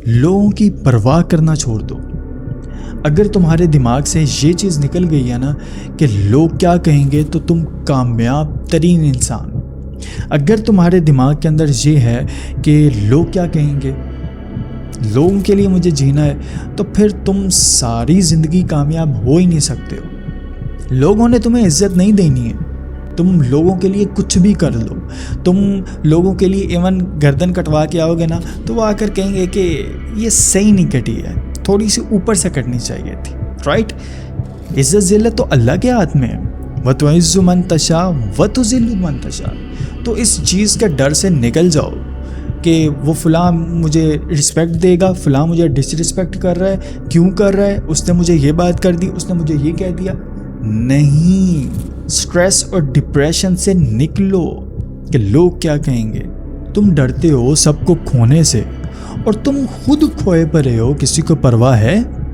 لوگوں کی پرواہ کرنا چھوڑ دو۔ اگر تمہارے دماغ سے یہ چیز نکل گئی ہے نا کہ لوگ کیا کہیں گے، تو تم کامیاب ترین انسان ہو۔ اگر تمہارے دماغ کے اندر یہ ہے کہ لوگ کیا کہیں گے، لوگوں کے لیے مجھے جینا ہے، تو پھر تم ساری زندگی کامیاب ہو ہی نہیں سکتے ہو۔ لوگوں نے تمہیں عزت نہیں دینی ہے، تم لوگوں کے لیے کچھ بھی کر لو۔ تم لوگوں کے لیے ایون گردن کٹوا کے آؤ گے نا، تو وہ آ کر کہیں گے کہ یہ صحیح نہیں کٹی ہے، تھوڑی سی اوپر سے کٹنی چاہیے تھی، رائٹ؟ عزت ذلت تو اللہ کے ہاتھ میں ہے۔ وَتُعِزُّ مَن تَشَاءُ وَتُذِلُّ مَن تَشَاءُ۔ تو اس چیز کے ڈر سے نکل جاؤ کہ وہ فلاں مجھے رسپیکٹ دے گا، فلاں مجھے ڈس رسپیکٹ کر رہا ہے، کیوں کر رہا ہے، اس نے مجھے یہ بات کر دی، اس نے مجھے یہ کہہ دیا۔ نہیں، سٹریس اور ڈپریشن سے نکلو کہ لوگ کیا کہیں گے۔ تم ڈرتے ہو سب کو کھونے سے، اور تم خود کھوئے پڑے ہو، کسی کو پرواہ ہے؟